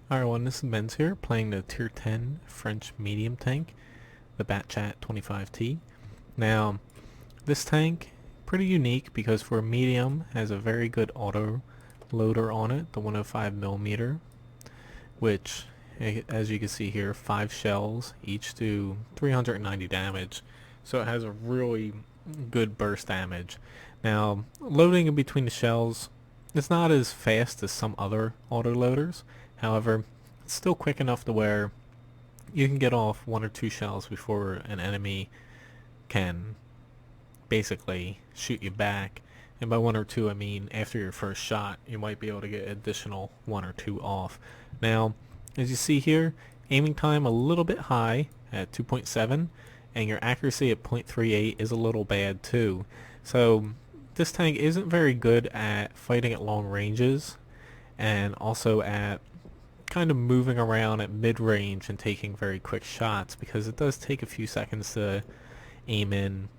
Hi everyone, this is Benz here, playing the Tier 10 French medium tank, the Bat Chat 25T. Now, this tank, pretty unique because for a medium, has a very good auto loader on it, the 105mm, which, as you can see here, 5 shells, each do 390 damage, so it has a really good burst damage. Now, loading in between the shells, it's not as fast as some other auto loaders. However, it's still quick enough to where you can get off 1 or 2 shells before an enemy can basically shoot you back. And by 1 or 2, I mean after your first shot, you might be able to get additional 1 or 2 off. Now, as you see here, aiming time a little bit high at 2.7, and your accuracy at 0.38 is a little bad too. So this tank isn't very good at fighting at long ranges, and also at kind of moving around at mid-range and taking very quick shots, because it does take a few seconds to aim in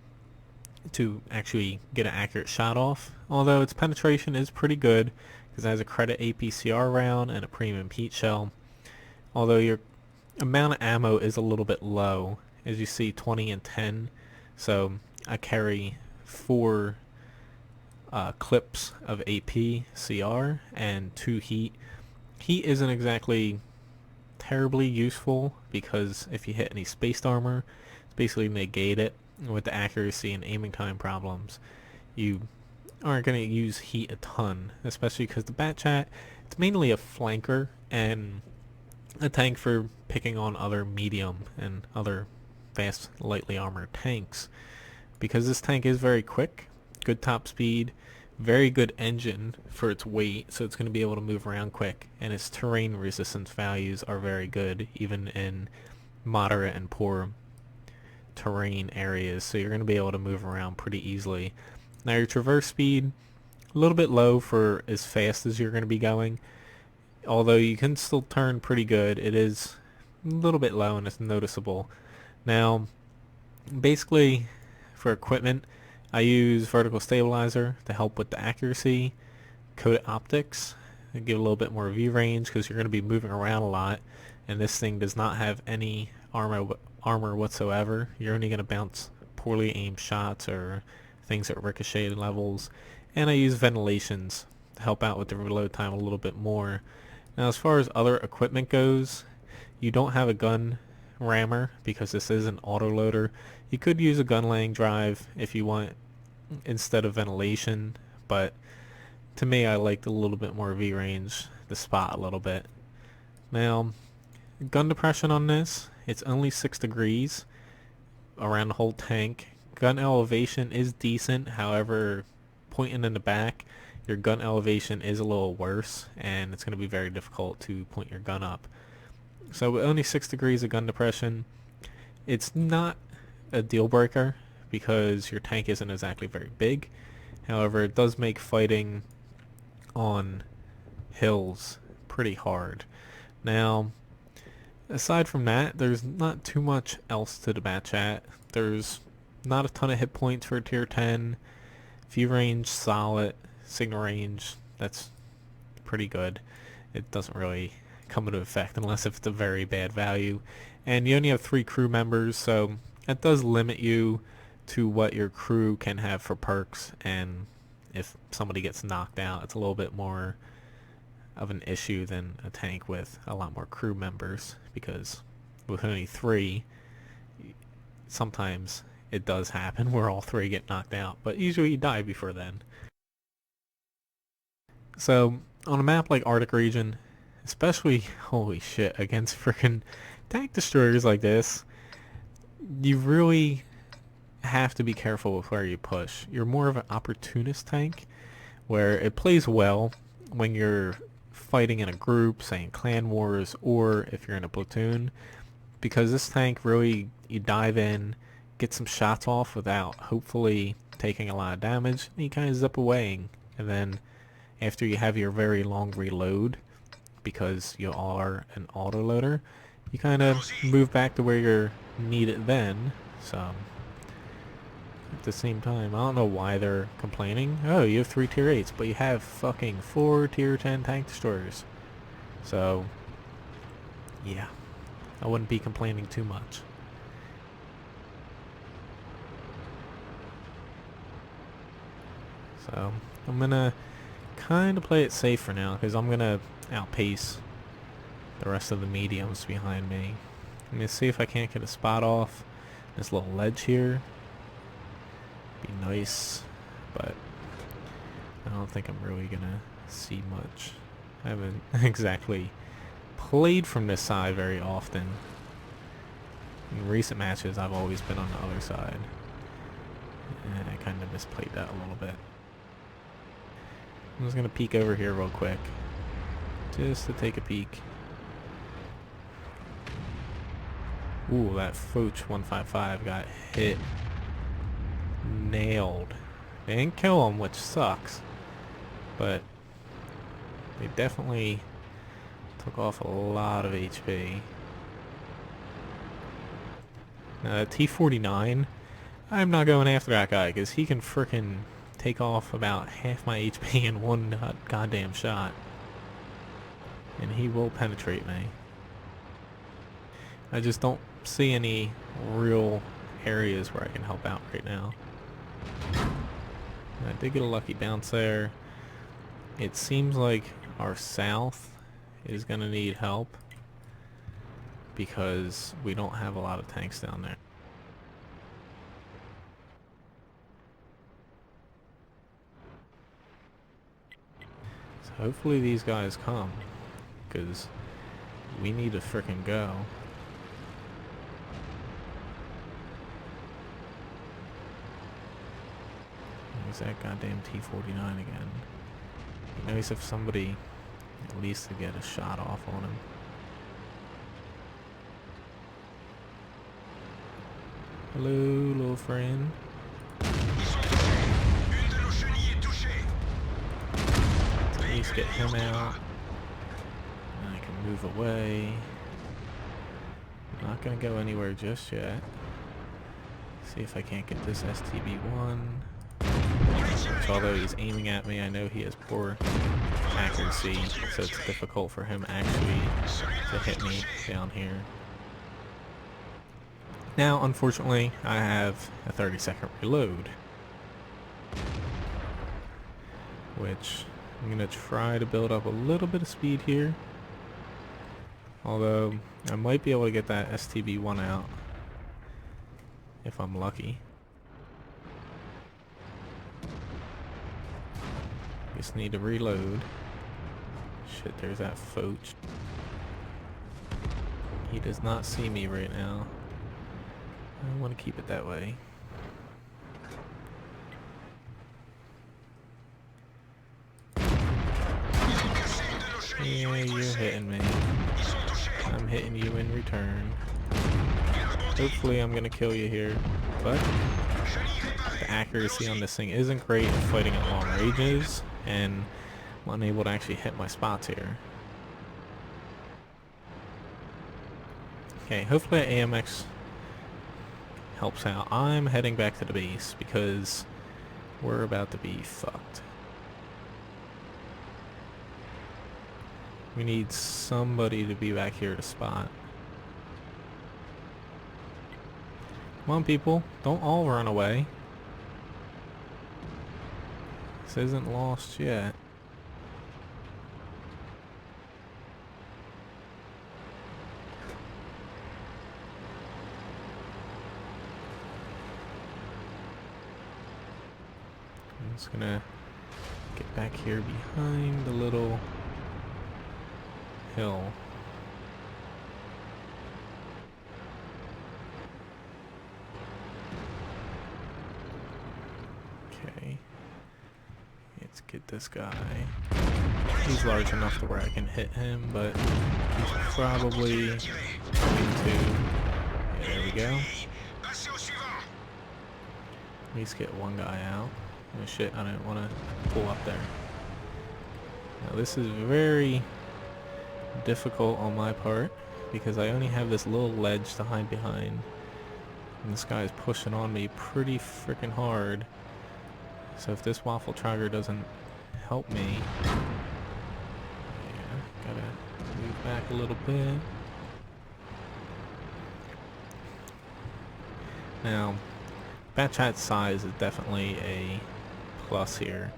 to actually get an accurate shot off. Although its penetration is pretty good because it has a credit APCR round and a premium heat shell. Although your amount of ammo is a little bit low, as you see, 20 and 10. So I carry 4 clips of APCR and 2 heat. Heat isn't exactly terribly useful because if you hit any spaced armor, it's basically negate it. With the accuracy and aiming time problems, you aren't going to use heat a ton, especially because the Bat Chat, it's mainly a flanker and a tank for picking on other medium and other fast, lightly armored tanks. Because this tank is very quick, good top speed, very good engine for its weight, so it's going to be able to move around quick, and its terrain resistance values are very good, even in moderate and poor terrain areas, so you're going to be able to move around pretty easily. Now your traverse speed, a little bit low for as fast as you're going to be going, although you can still turn pretty good. It is a little bit low and it's noticeable. Now, basically, for equipment, I use vertical stabilizer to help with the accuracy, coated optics to give a little bit more view range because you're going to be moving around a lot, and this thing does not have any armor whatsoever. You're only going to bounce poorly aimed shots or things at ricochet levels. And I use ventilations to help out with the reload time a little bit more. Now, as far as other equipment goes, you don't have a gun rammer because this is an autoloader. You could use a gun laying drive if you want instead of ventilation, but to me I liked a little bit more V range, the spot a little bit. Now, gun depression on this, it's only 6 degrees around the whole tank. Gun elevation is decent, however, pointing in the back, your gun elevation is a little worse, and it's going to be very difficult to point your gun up. So with only 6 degrees of gun depression, it's not a deal breaker because your tank isn't exactly very big. However, it does make fighting on hills pretty hard. Now, aside from that, there's not too much else to the Bat Chat. There's not a ton of hit points for a tier 10. View range, solid. Signal range, that's pretty good. It doesn't really come into effect unless if it's a very bad value. And you only have 3 crew members, so that does limit you to what your crew can have for perks, and if somebody gets knocked out, it's a little bit more of an issue than a tank with a lot more crew members, because with only 3, sometimes it does happen where all 3 get knocked out, but usually you die before then. So on a map like Arctic region, especially, holy shit, against freaking tank destroyers like this, you really have to be careful with where you push. You're more of an opportunist tank where it plays well when you're fighting in a group, say in clan wars, or if you're in a platoon, because this tank really, you dive in, get some shots off without hopefully taking a lot of damage, and you kind of zip away, and then after you have your very long reload, because you are an autoloader, you kind of move back to where you're needed then. So at the same time, I don't know why they're complaining. Oh, you have 3 tier 8s, but you have fucking 4 tier 10 tank destroyers. So yeah, I wouldn't be complaining too much. So I'm gonna kind of play it safe for now because I'm gonna outpace the rest of the mediums behind me. I'm gonna see if I can't get a spot off this little ledge here. Be nice, but I don't think I'm really gonna see much. I haven't exactly played from this side very often. In recent matches, I've always been on the other side. And I kind of misplayed that a little bit. I'm just going to peek over here real quick. Just to take a peek. Ooh, that Foch 155 got hit. Nailed. They didn't kill him, which sucks. But they definitely took off a lot of HP. Now that T-49, I'm not going after that guy because he can frickin' take off about half my HP in one goddamn shot. And he will penetrate me. I just don't see any real areas where I can help out right now. I did get a lucky bounce there. It seems like our south is going to need help because we don't have a lot of tanks down there. So hopefully these guys come because we need to frickin' go. There's that goddamn T-49 again. It'd be nice if somebody at least to get a shot off on him. Hello, little friend. At least get him out. And I can move away. Not gonna go anywhere just yet. See if I can't get this STB-1. Which, although he's aiming at me, I know he has poor accuracy, so it's difficult for him actually to hit me down here. Now, unfortunately, I have a 30-second reload, which I'm going to try to build up a little bit of speed here, although I might be able to get that STB-1 out if I'm lucky. Just need to reload. Shit, there's that Foch. He does not see me right now. I want to keep it that way. Yeah, you're hitting me. I'm hitting you in return. Hopefully I'm gonna kill you here, but the accuracy on this thing isn't great in fighting at long ranges, and I'm unable to actually hit my spots here. Okay, hopefully AMX helps out. I'm heading back to the base because we're about to be fucked. We need somebody to be back here to spot. Come on, people. Don't all run away. This isn't lost yet. I'm just gonna get back here behind the little hill. Okay. Let's get this guy. He's large enough to where I can hit him, but he's probably going to... Yeah, there we go. At least get one guy out. Oh shit, I didn't want to pull up there. Now this is very difficult on my part because I only have this little ledge to hide behind. And this guy is pushing on me pretty freaking hard. So if this waffle trigger doesn't help me, yeah, gotta move back a little bit. Now, Bat Chat's size is definitely a plus here,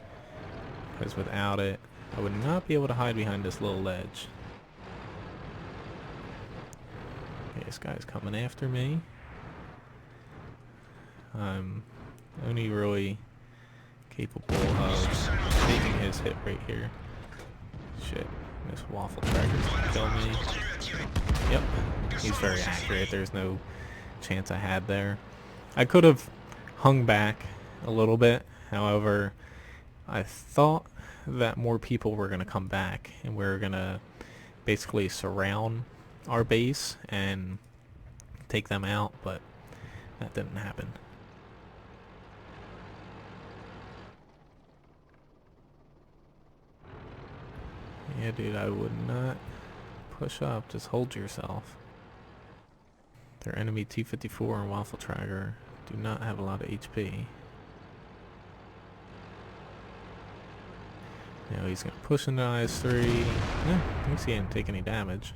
because without it, I would not be able to hide behind this little ledge. Okay, this guy's coming after me. I'm only really capable of taking his hit right here. Shit, this waffle tracker's gonna kill me. Yep, he's very accurate. There's no chance I had there. I could have hung back a little bit. However, I thought that more people were going to come back and we were going to basically surround our base and take them out, but that didn't happen. Yeah, dude, I would not push up. Just hold yourself. Their enemy T-54 and Waffle Tracker do not have a lot of HP. Now he's going to push into IS-3. Yeah, you see him take any damage.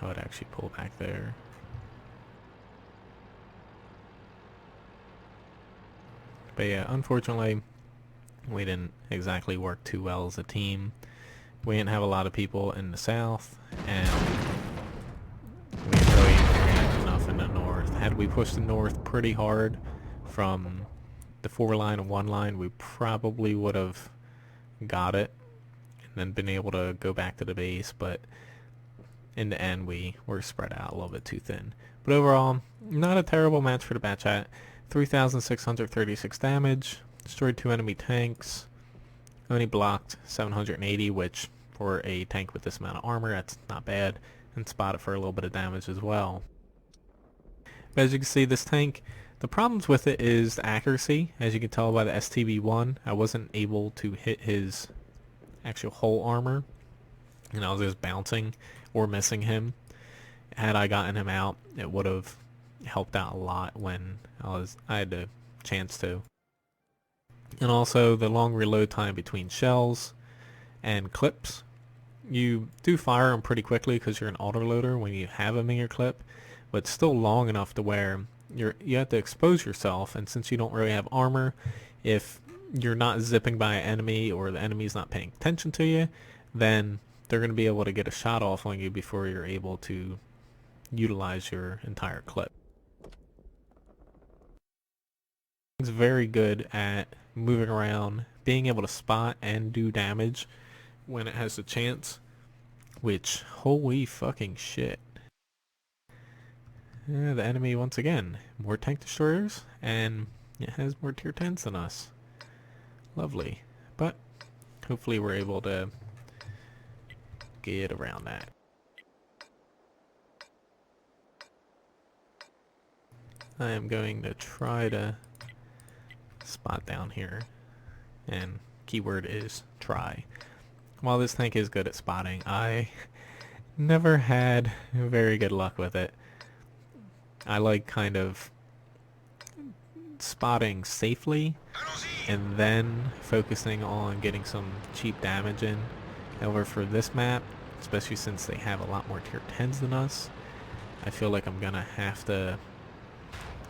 I would actually pull back there. But yeah, unfortunately, we didn't exactly work too well as a team. We didn't have a lot of people in the south, and we didn't really have enough in the north. Had we pushed the north pretty hard from the 4 line and 1 line, we probably would have got it and then been able to go back to the base, but in the end we were spread out a little bit too thin. But overall, not a terrible match for the Bat Chat. 3,636 damage, destroyed 2 enemy tanks, only blocked 780, which for a tank with this amount of armor, that's not bad, and spotted for a little bit of damage as well. But as you can see, this tank, the problems with it is the accuracy. As you can tell by the STB1, I wasn't able to hit his actual whole armor, and I was just bouncing or missing him. Had I gotten him out, it would have helped out a lot when I had the chance to. And also the long reload time between shells and clips. You do fire them pretty quickly because you're an autoloader when you have them in your clip, but it's still long enough to where you have to expose yourself, and since you don't really have armor, if you're not zipping by an enemy or the enemy's not paying attention to you, then they're going to be able to get a shot off on you before you're able to utilize your entire clip. It's very good at moving around, being able to spot and do damage when it has the chance, which, holy fucking shit. Yeah, the enemy, once again, more tank destroyers, and it has more tier 10s than us. Lovely. But hopefully we're able to get around that. I am going to try to spot down here, and keyword is try. While this tank is good at spotting, I never had very good luck with it. I like kind of spotting safely and then focusing on getting some cheap damage in. However, for this map, especially since they have a lot more tier 10s than us, I feel like I'm gonna have to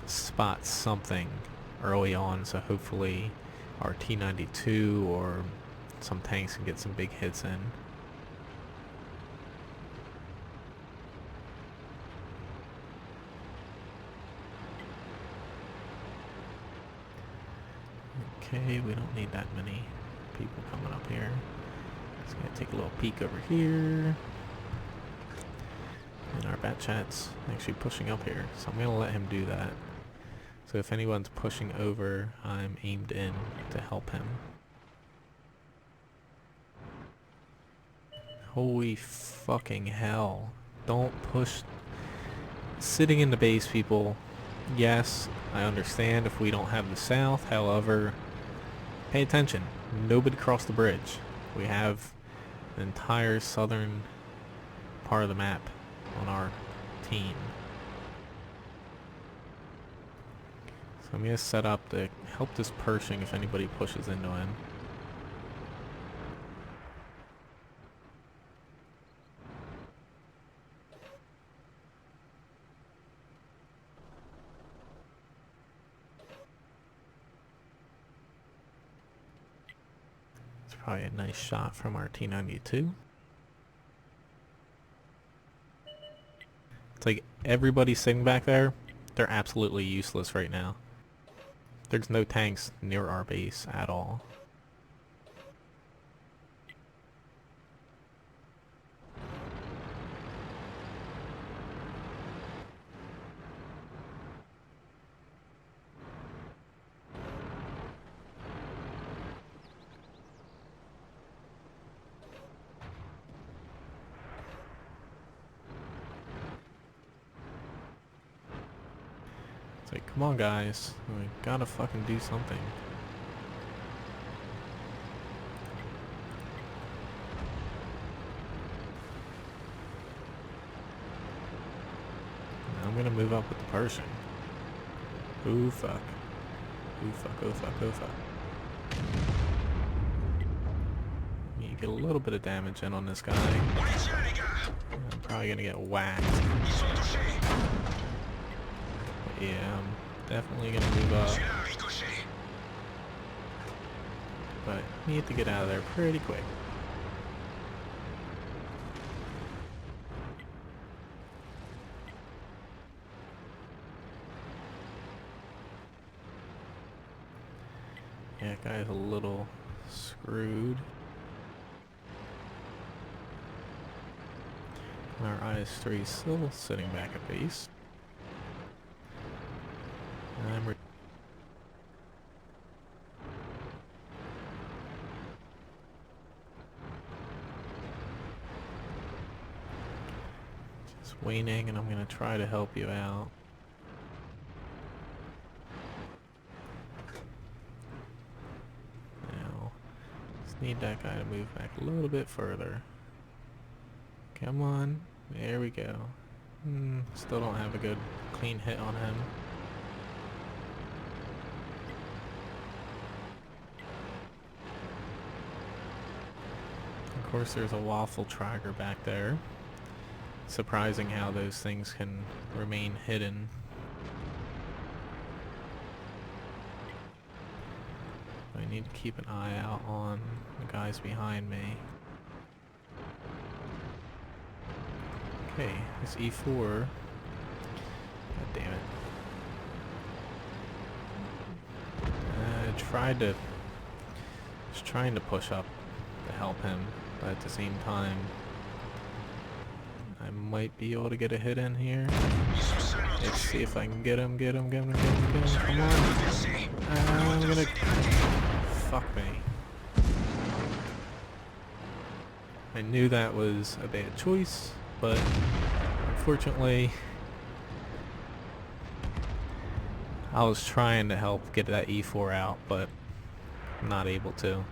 spot something early on, so hopefully our T-92 or some tanks can get some big hits in. Okay, we don't need that many people coming up here. Just gonna take a little peek over here. And our Bat Chat's actually pushing up here, so I'm gonna let him do that. So if anyone's pushing over, I'm aimed in to help him. Holy fucking hell. Don't push. Sitting in the base, people. Yes, I understand if we don't have the south. However, pay attention. Nobody crossed the bridge. We have the entire southern part of the map on our team. So I'm going to set up to help this Pershing if anybody pushes into him. It's probably a nice shot from our T-92. It's like everybody sitting back there, they're absolutely useless right now. There's no tanks near our base at all. It's like, come on guys, we gotta fucking do something. I'm gonna move up with the Pershing. Ooh fuck. Ooh fuck, oh fuck, oh fuck. You get a little bit of damage in on this guy. I'm probably gonna get whacked. But yeah, I'm definitely gonna move up. But need to get out of there pretty quick. Yeah, that guy's a little screwed. Our IS-3 is still sitting back at base. I'm just waning, and I'm gonna try to help you out. Now, just need that guy to move back a little bit further. Come on, there we go. Still don't have a good clean hit on him. Of course there's a waffle tracker back there. Surprising how those things can remain hidden. I need to keep an eye out on the guys behind me. Okay, this E4. God damn it. Was trying to push up to help him, but at the same time, I might be able to get a hit in here. Let's see if I can get him, get him. Come on. I'm gonna... Fuck me. I knew that was a bad choice, but unfortunately, I was trying to help get that E4 out, but not able to.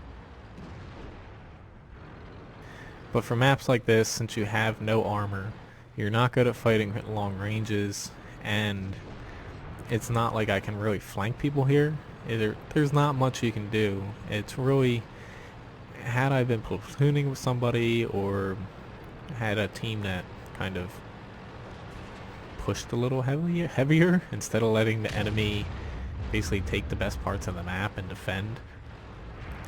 But for maps like this, since you have no armor, you're not good at fighting at long ranges, and it's not like I can really flank people here. There's not much you can do. It's really, had I been platooning with somebody or had a team that kind of pushed a little heavier instead of letting the enemy basically take the best parts of the map and defend,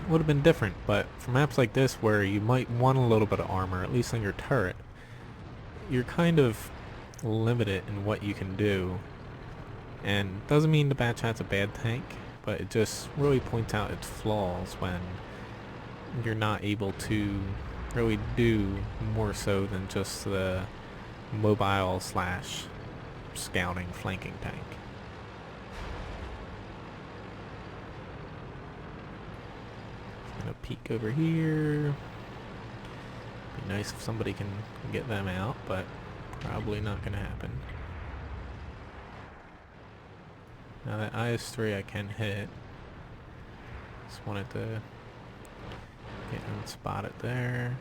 it would have been different. But for maps like this where you might want a little bit of armor, at least on your turret, you're kind of limited in what you can do. And doesn't mean the Bat Chat's a bad tank, but it just really points out its flaws when you're not able to really do more so than just the mobile slash scouting flanking tank. Gonna peek over here. Be nice if somebody can get them out, but probably not gonna happen. Now that IS-3 I can hit. Just wanted to get him spotted there.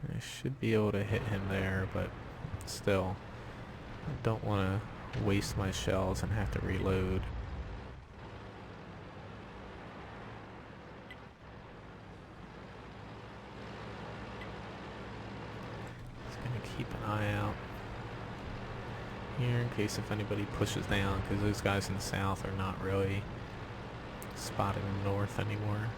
I should be able to hit him there, but still, I don't want to waste my shells and have to reload. Just gonna keep an eye out here in case if anybody pushes down, because those guys in the south are not really spotting the north anymore.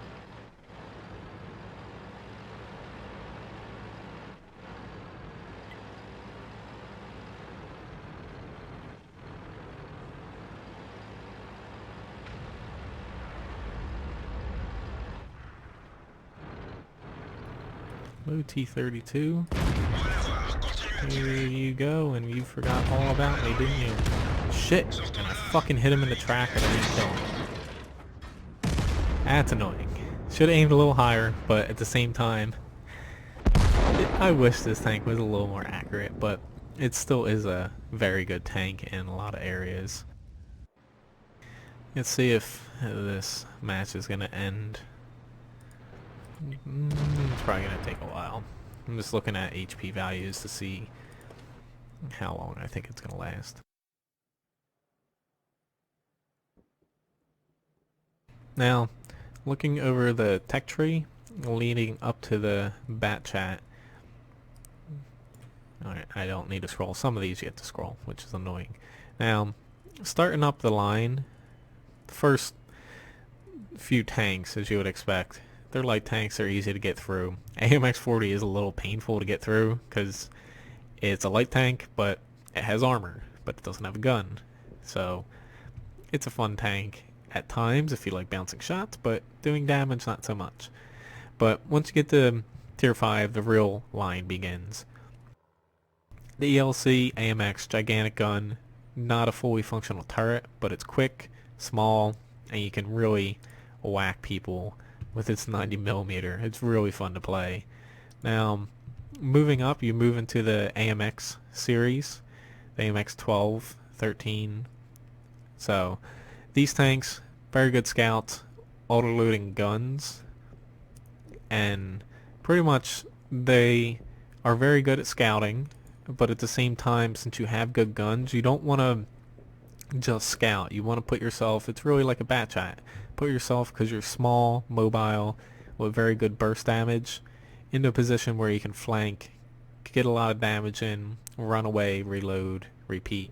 Low T-32. Here you go, and you forgot all about me, didn't you? Shit! And I fucking hit him in the track and I didn't kill him. That's annoying. Should have aimed a little higher, but at the same time, I wish this tank was a little more accurate, but it still is a very good tank in a lot of areas. Let's see if this match is going to end. It's probably going to take a while. I'm just looking at HP values to see how long I think it's going to last. Now, looking over the tech tree leading up to the Bat Chat. Alright, I don't need to scroll. Some of these you have to scroll, which is annoying. Now, starting up the line, the first few tanks, as you would expect, they're light tanks, they're easy to get through. AMX-40 is a little painful to get through because it's a light tank, but it has armor, but it doesn't have a gun. So, it's a fun tank at times if you like bouncing shots, but doing damage not so much. But once you get to tier 5, the real line begins. The ELC AMX gigantic gun, not a fully functional turret, but it's quick, small, and you can really whack people with its 90mm. It's really fun to play. Now, moving up, you move into the AMX series, the AMX 12, 13. So, these tanks, very good scouts, auto-loading guns, and pretty much they are very good at scouting, but at the same time, since you have good guns, you don't want to just scout. You want to put yourself, it's really like a Bat Chat, put yourself, because you're small, mobile, with very good burst damage, into a position where you can flank, get a lot of damage in, run away, reload, repeat.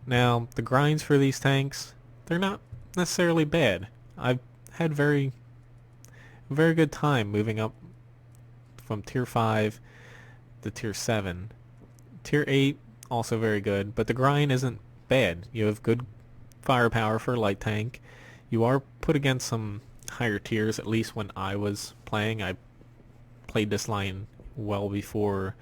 Now, the grinds for these tanks, they're not necessarily bad. I've had very good time moving up from tier 5 to tier 7. Tier 8, also very good, but the grind isn't bad. You have good firepower for a light tank. You are put against some higher tiers, at least when I was playing. I played this line well before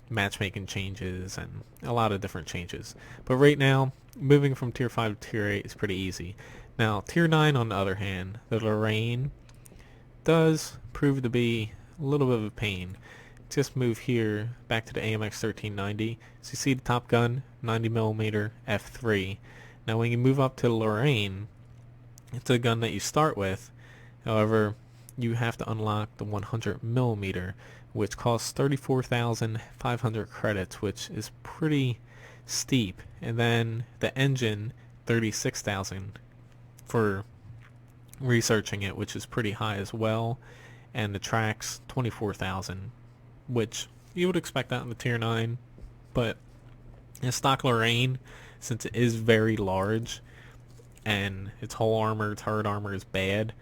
matchmaking changes and a lot of different changes. But right now, moving from tier 5 to tier 8 is pretty easy. Now, tier 9 on the other hand, the Lorraine does prove to be a little bit of a pain. Just move here back to the AMX 1390. So you see the top gun, 90mm F3. Now when you move up to the Lorraine, it's a gun that you start with. However, you have to unlock the 100mm, which costs 34,500 credits, which is pretty steep. And then the engine, 36,000 for researching it, which is pretty high as well. And the tracks, 24,000, which you would expect that in the tier 9. But in stock Lorraine, since it is very large and its whole armor, turret armor is bad,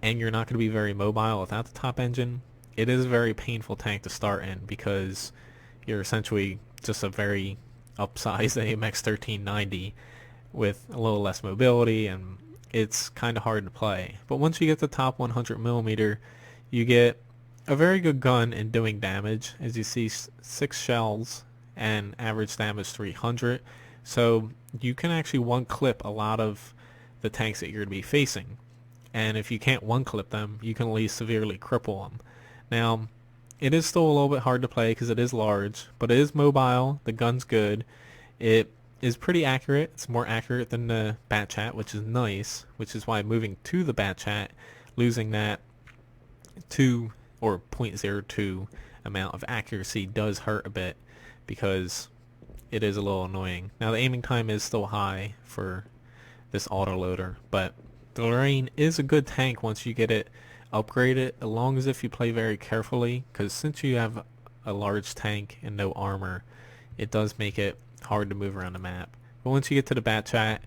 and you're not going to be very mobile without the top engine, it is a very painful tank to start in because you're essentially just a very upsized AMX 1390 with a little less mobility, and it's kind of hard to play. But once you get the top 100mm, you get a very good gun in doing damage. As you see, 6 shells and average damage 300. So you can actually one-clip a lot of the tanks that you're going to be facing. And if you can't one-clip them, you can at least severely cripple them. Now, it is still a little bit hard to play because it is large, but it is mobile. The gun's good. It is pretty accurate. It's more accurate than the Bat Chat, which is nice, which is why moving to the Bat Chat, losing that 2 or 0.02 amount of accuracy does hurt a bit, because it is a little annoying. Now the aiming time is still high for this autoloader, but the Lorraine is a good tank once you get it upgraded, as long as if you play very carefully, because since you have a large tank and no armor, it does make it hard to move around the map. But once you get to the Bat Chat,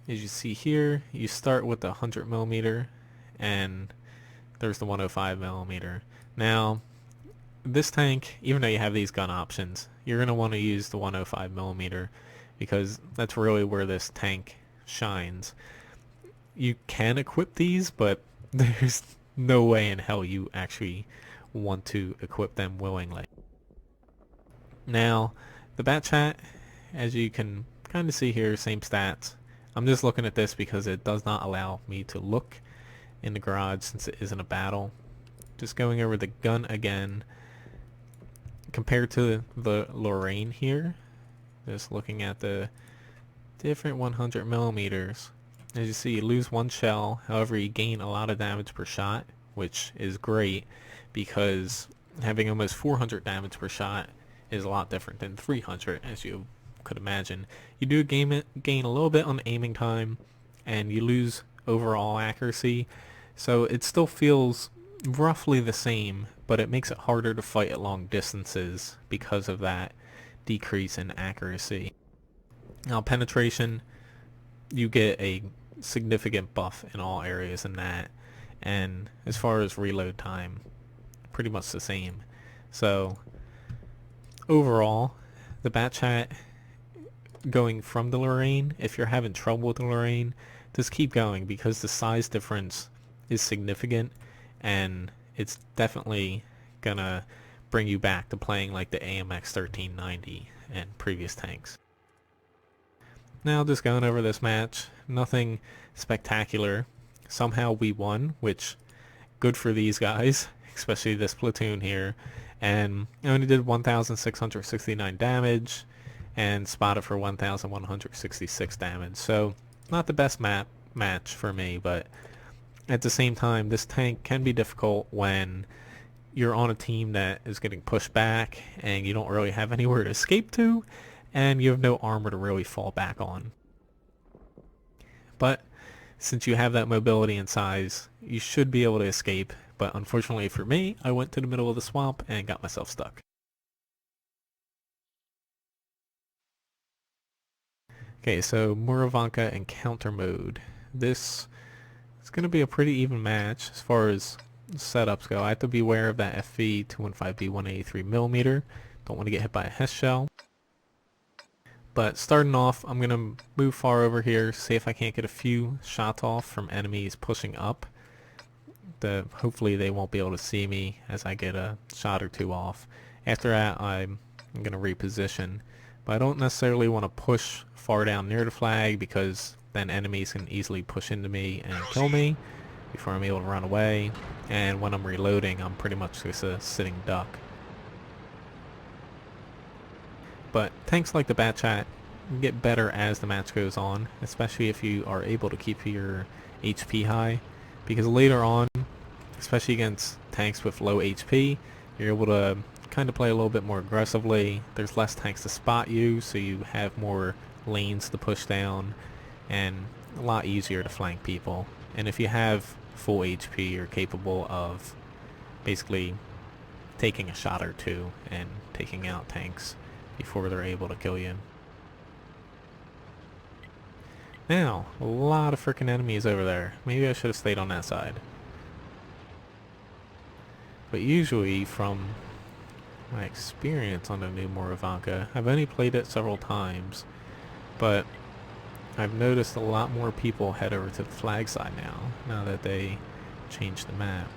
as you see here, you start with the 100mm, and there's the 105mm. Now, this tank, even though you have these gun options, you're going to want to use the 105mm because that's really where this tank shines. You can equip these, but there's no way in hell you actually want to equip them willingly. Now, the Bat Chat, as you can kind of see here, same stats. I'm just looking at this because it does not allow me to look in the garage since it isn't a battle. Just going over the gun again. Compared to the Lorraine here, just looking at the different 100mm. As you see, you lose one shell, however you gain a lot of damage per shot, which is great because having almost 400 damage per shot is a lot different than 300, as you could imagine. You do gain a little bit on aiming time, and you lose overall accuracy, so it still feels roughly the same, but it makes it harder to fight at long distances because of that decrease in accuracy. Now penetration, you get a significant buff in all areas in that, and as far as reload time, pretty much the same. So overall, the Bat Chat, going from the Lorraine, if you're having trouble with the Lorraine, just keep going because the size difference is significant, and it's definitely gonna bring you back to playing like the AMX 1390 and previous tanks. Now just going over this match, nothing spectacular. Somehow we won, which good for these guys, especially this platoon here, and I only did 1,669 damage and spotted for 1,166 damage. So not the best match for me, but at the same time, this tank can be difficult when you're on a team that is getting pushed back and you don't really have anywhere to escape to, and you have no armor to really fall back on. But since you have that mobility and size, you should be able to escape, but unfortunately for me, I went to the middle of the swamp and got myself stuck. Okay, so Muravanka encounter mode. This is going to be a pretty even match as far as setups go. I have to be aware of that FV 215B 183mm. Don't want to get hit by a Hess shell. But starting off, I'm going to move far over here, see if I can't get a few shots off from enemies pushing up. Hopefully they won't be able to see me as I get a shot or two off. After that, I'm going to reposition. But I don't necessarily want to push far down near the flag because then enemies can easily push into me and kill me before I'm able to run away. And when I'm reloading, I'm pretty much just a sitting duck. But tanks like the Bat Chat get better as the match goes on, especially if you are able to keep your HP high, because later on, especially against tanks with low HP, you're able to kind of play a little bit more aggressively. There's less tanks to spot you, so you have more lanes to push down, and a lot easier to flank people. And if you have full HP, you're capable of basically taking a shot or two and taking out tanks before they're able to kill you. Now, a lot of freaking enemies over there. Maybe I should have stayed on that side. But usually, from my experience on the new Muravanka, I've only played it several times, but I've noticed a lot more people head over to the flag side now that they changed the map.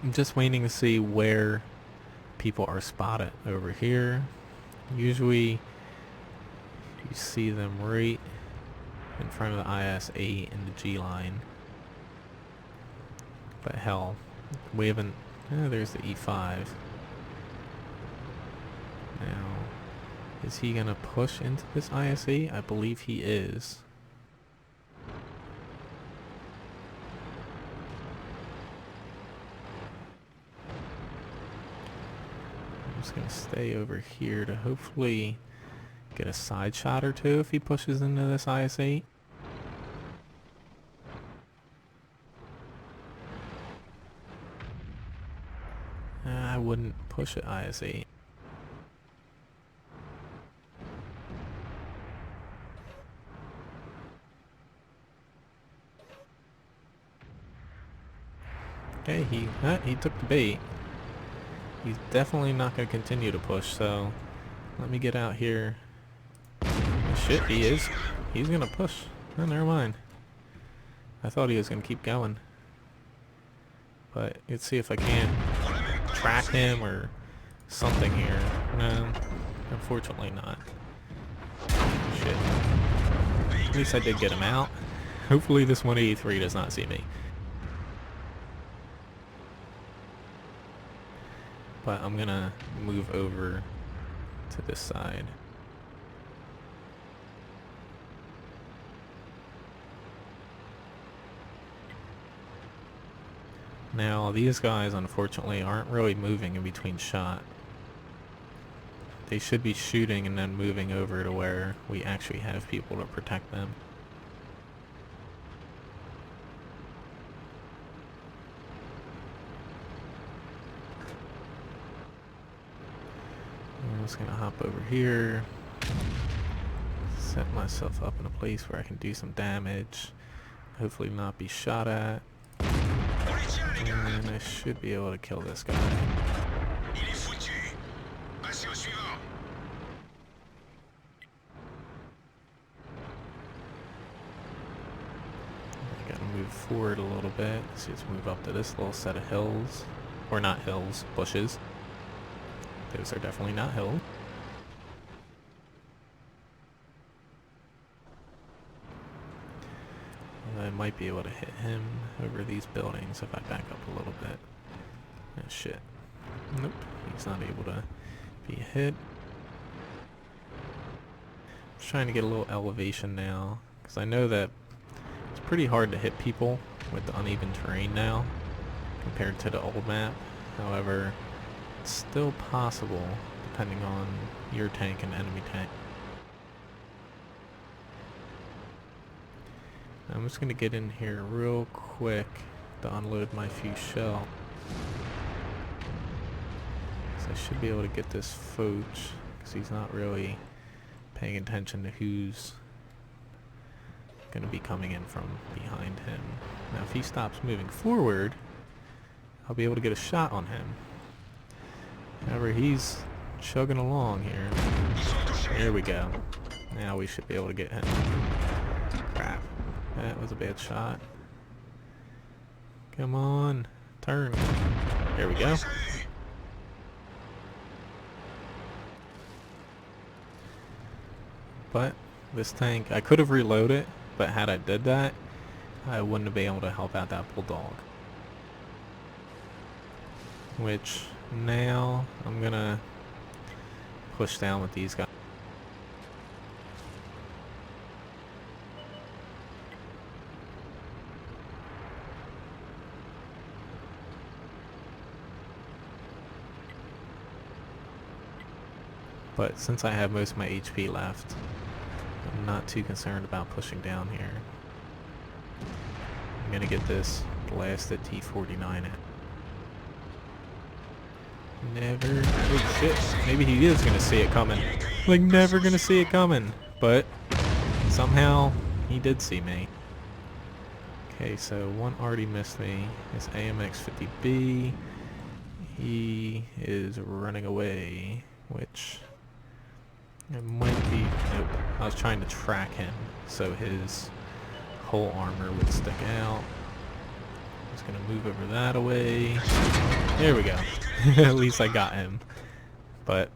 I'm just waiting to see where people are spotted over here. Usually you see them right in front of the IS-8 in the G line. But hell, we haven't... there's the E5. Now, is he gonna push into this IS-8? I believe he is. just gonna stay over here to hopefully get a side shot or two if he pushes into this IS-8. I wouldn't push at IS-8. Okay, he took the bait. He's definitely not going to continue to push, so let me get out here. Oh, shit, he is. He's going to push. Oh, never mind. I thought he was going to keep going. But let's see if I can track him or something here. No, unfortunately not. Shit. At least I did get him out. Hopefully this 183 does not see me. But I'm gonna move over to this side. Now these guys unfortunately aren't really moving in between shot. They should be shooting and then moving over to where we actually have people to protect them. I'm just gonna hop over here, set myself up in a place where I can do some damage, hopefully not be shot at, and I should be able to kill this guy. I gotta move forward a little bit, so let's move up to this little set of hills, or not hills, bushes. Those are definitely not hills. I might be able to hit him over these buildings if I back up a little bit. Oh shit. Nope, he's not able to be hit. Just trying to get a little elevation now, because I know that it's pretty hard to hit people with the uneven terrain now compared to the old map. However, it's still possible depending on your tank and enemy tank. I'm just gonna get in here real quick to unload my few shell. So I should be able to get this Foch, because he's not really paying attention to who's gonna be coming in from behind him. Now if he stops moving forward, I'll be able to get a shot on him. However, he's chugging along here. There we go. Now we should be able to get him. Crap. That was a bad shot. Come on. Turn. There we go. But this tank, I could have reloaded, but had I did that, I wouldn't have been able to help out that bulldog. Which now I'm gonna push down with these guys. But since I have most of my HP left, I'm not too concerned about pushing down here. I'm gonna get this blasted T-49 in. Never. Oh shit. Maybe he is gonna see it coming. Like, never gonna see it coming. But somehow he did see me. Okay, so one already missed me. It's AMX-50B. He is running away, which it might be. Nope. I was trying to track him so his whole armor would stick out. Just gonna move over that away. There we go. At least I got him. But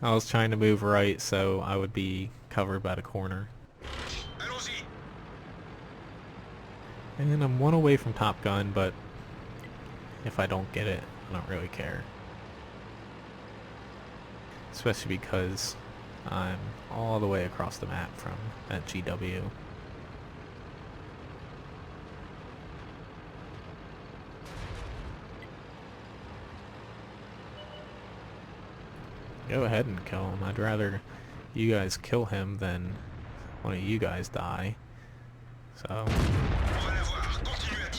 I was trying to move right so I would be covered by the corner. And I'm one away from Top Gun, but if I don't get it, I don't really care. Especially because I'm all the way across the map from that GW. Go ahead and kill him. I'd rather you guys kill him than one of you guys die. So,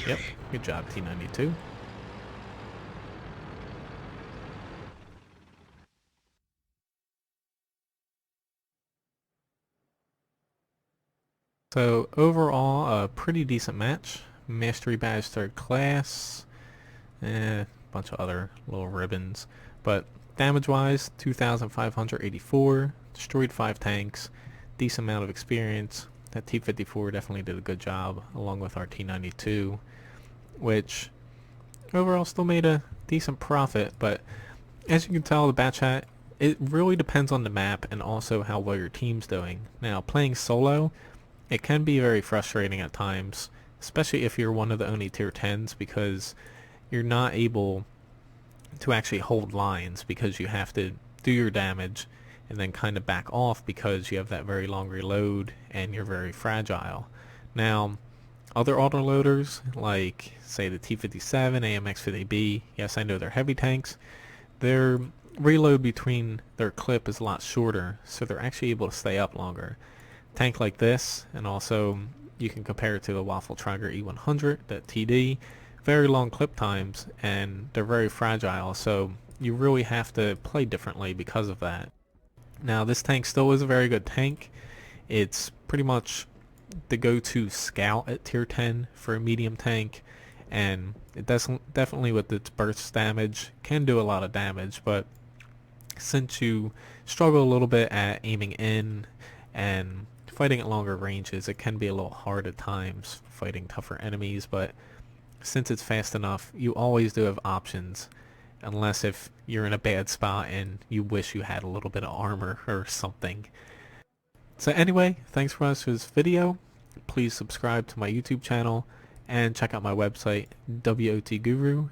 yep, good job, T92. So overall, a pretty decent match. Mastery badge 3rd class, bunch of other little ribbons. But damage-wise, 2,584, destroyed 5 tanks, decent amount of experience. That T-54 definitely did a good job, along with our T-92, which overall still made a decent profit. But as you can tell, the Bat Chat, it really depends on the map and also how well your team's doing. Now, playing solo, it can be very frustrating at times, especially if you're one of the only tier 10s, because you're not able to actually hold lines because you have to do your damage and then kind of back off because you have that very long reload and you're very fragile. Now, other autoloaders, like say the T-57, AMX-50B, yes, I know they're heavy tanks, their reload between their clip is a lot shorter, so they're actually able to stay up longer. Tank like this, and also you can compare it to the Waffle Trager E100, that TD, very long clip times, and they're very fragile, so you really have to play differently because of that. Now, this tank still is a very good tank. It's pretty much the go-to scout at tier 10 for a medium tank, and it definitely with its burst damage can do a lot of damage, but since you struggle a little bit at aiming in and fighting at longer ranges, it can be a little hard at times fighting tougher enemies, but since it's fast enough, you always do have options, unless if you're in a bad spot and you wish you had a little bit of armor or something. So anyway, thanks for watching this video. Please subscribe to my YouTube channel and check out my website, wotguru.com.